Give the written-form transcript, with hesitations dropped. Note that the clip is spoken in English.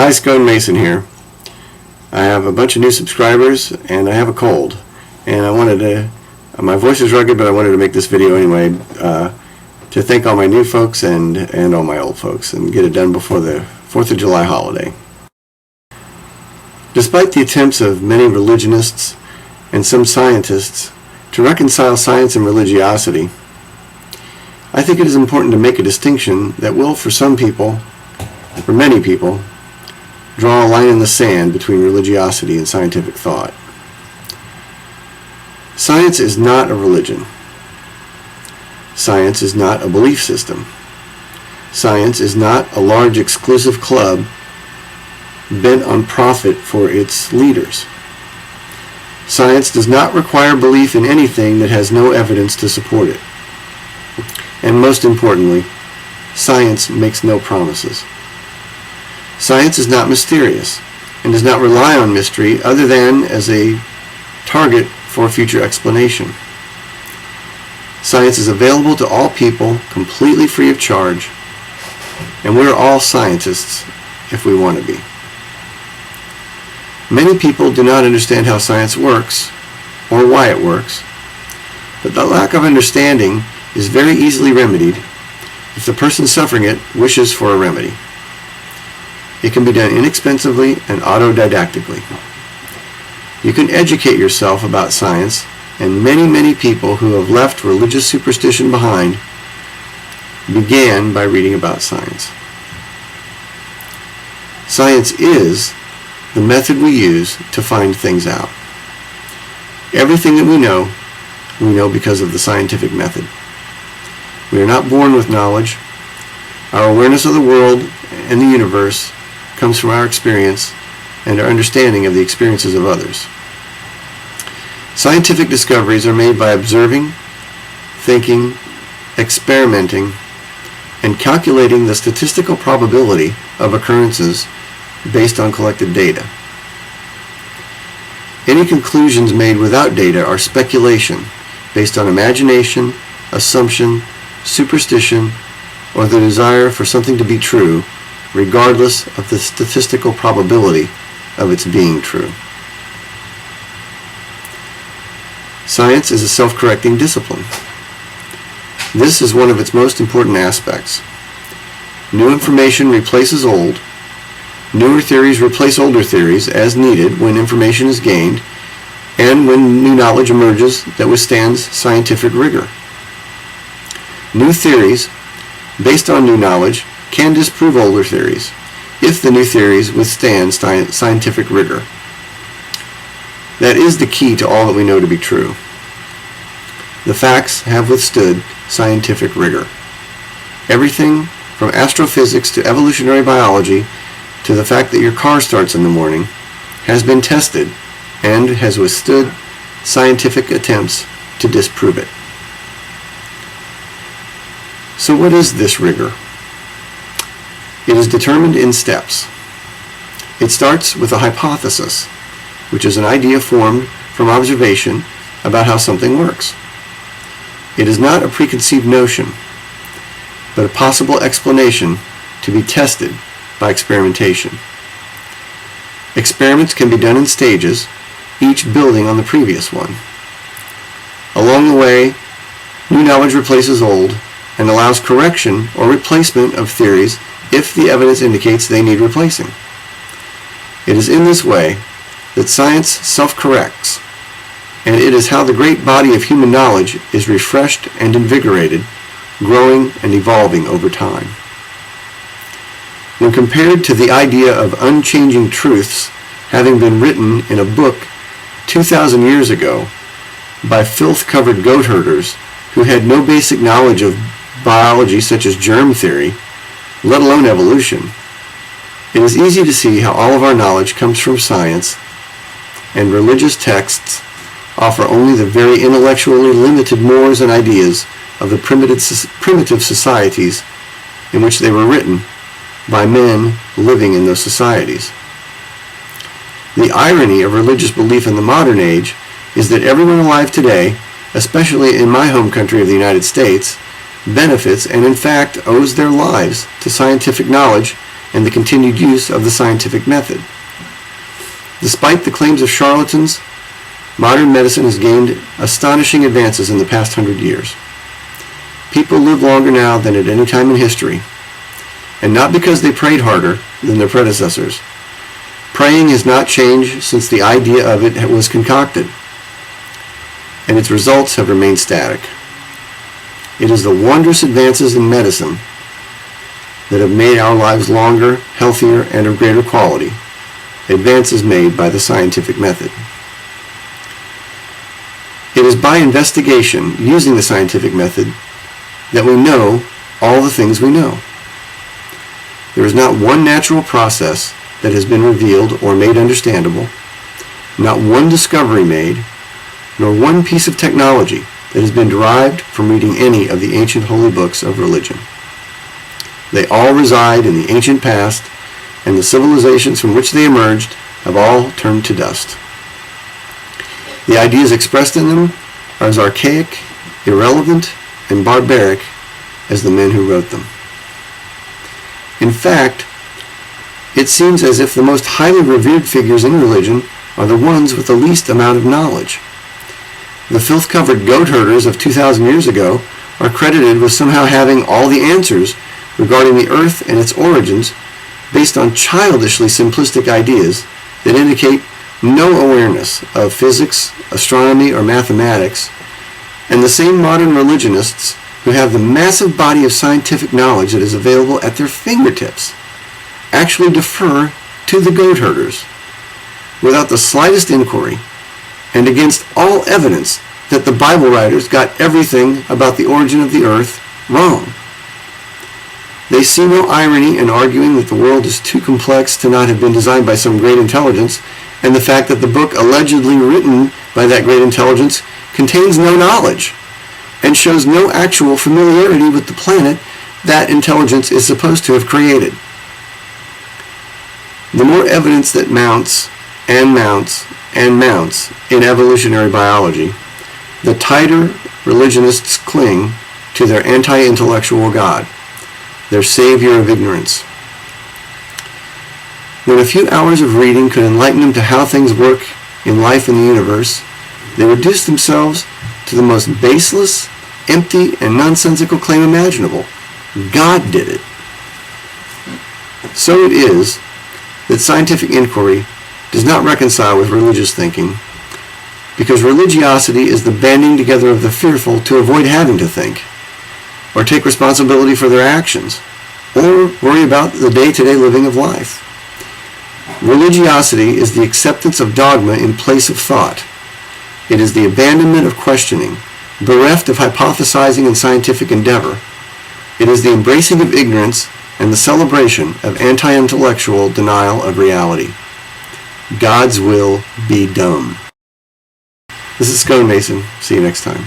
Hi, Scone Mason here. I have a bunch of new subscribers and I have a cold. And I wanted to, my voice is rugged, but I wanted to make this video anyway to thank all my new folks and all my old folks and get it done before the 4th of July holiday. Despite the attempts of many religionists and some scientists to reconcile science and religiosity, I think it is important to make a distinction that will, for some people, for many people, draw a line in the sand between religiosity and scientific thought. Science is not a religion. Science is not a belief system. Science is not a large exclusive club bent on profit for its leaders. Science does not require belief in anything that has no evidence to support it. And most importantly, science makes no promises. Science is not mysterious and does not rely on mystery other than as a target for future explanation. Science is available to all people completely free of charge, and we're all scientists if we want to be. Many people do not understand how science works or why it works, but the lack of understanding is very easily remedied if the person suffering it wishes for a remedy. It can be done inexpensively and autodidactically. You can educate yourself about science, and many people who have left religious superstition behind began by reading about science. Science is the method we use to find things out. Everything that we know because of the scientific method. We are not born with knowledge. Our awareness of the world and the universe comes from our experience and our understanding of the experiences of others. Scientific discoveries are made by observing, thinking, experimenting, and calculating the statistical probability of occurrences based on collected data. Any conclusions made without data are speculation based on imagination, assumption, superstition, or the desire for something to be true, regardless of the statistical probability of its being true. Science is a self-correcting discipline. This is one of its most important aspects. New information replaces old. Newer theories replace older theories as needed when information is gained and when new knowledge emerges that withstands scientific rigor. New theories, based on new knowledge, can disprove older theories if the new theories withstand scientific rigor. That is the key to all that we know to be true. The facts have withstood scientific rigor. Everything from astrophysics to evolutionary biology to the fact that your car starts in the morning has been tested and has withstood scientific attempts to disprove it. So what is this rigor? It is determined in steps. It starts with a hypothesis, which is an idea formed from observation about how something works. It is not a preconceived notion, but a possible explanation to be tested by experimentation. Experiments can be done in stages, each building on the previous one. Along the way, new knowledge replaces old and allows correction or replacement of theories if the evidence indicates they need replacing. It is in this way that science self-corrects, and it is how the great body of human knowledge is refreshed and invigorated, growing and evolving over time. When compared to the idea of unchanging truths having been written in a book 2,000 years ago by filth-covered goat herders who had no basic knowledge of biology such as germ theory, let alone evolution, it is easy to see how all of our knowledge comes from science, and religious texts offer only the very intellectually limited mores and ideas of the primitive societies in which they were written by men living in those societies. The irony of religious belief in the modern age is that everyone alive today, especially in my home country of the United States, benefits and in fact owes their lives to scientific knowledge and the continued use of the scientific method. Despite the claims of charlatans, modern medicine has gained astonishing advances in the past 100 years. People live longer now than at any time in history, and not because they prayed harder than their predecessors. Praying has not changed since the idea of it was concocted, and its results have remained static. It is the wondrous advances in medicine that have made our lives longer, healthier, and of greater quality, advances made by the scientific method. It is by investigation using the scientific method that we know all the things we know. There is not one natural process that has been revealed or made understandable, not one discovery made, nor one piece of technology that has been derived from reading any of the ancient holy books of religion. They all reside in the ancient past, and the civilizations from which they emerged have all turned to dust. The ideas expressed in them are as archaic, irrelevant, and barbaric as the men who wrote them. In fact, it seems as if the most highly revered figures in religion are the ones with the least amount of knowledge. The filth-covered goat herders of 2,000 years ago are credited with somehow having all the answers regarding the earth and its origins based on childishly simplistic ideas that indicate no awareness of physics, astronomy, or mathematics, and the same modern religionists who have the massive body of scientific knowledge that is available at their fingertips actually defer to the goat herders without the slightest inquiry and against all evidence that the Bible writers got everything about the origin of the earth wrong. They see no irony in arguing that the world is too complex to not have been designed by some great intelligence, and the fact that the book allegedly written by that great intelligence contains no knowledge and shows no actual familiarity with the planet that intelligence is supposed to have created. The more evidence that mounts and mounts and mounts in evolutionary biology, the tighter religionists cling to their anti-intellectual God, their savior of ignorance. When a few hours of reading could enlighten them to how things work in life in the universe, they reduce themselves to the most baseless, empty, and nonsensical claim imaginable. God did it. So it is that scientific inquiry does not reconcile with religious thinking, because religiosity is the banding together of the fearful to avoid having to think, or take responsibility for their actions, or worry about the day-to-day living of life. Religiosity is the acceptance of dogma in place of thought. It is the abandonment of questioning, bereft of hypothesizing and scientific endeavor. It is the embracing of ignorance and the celebration of anti-intellectual denial of reality. God's will be done. This is Scone Mason. See you next time.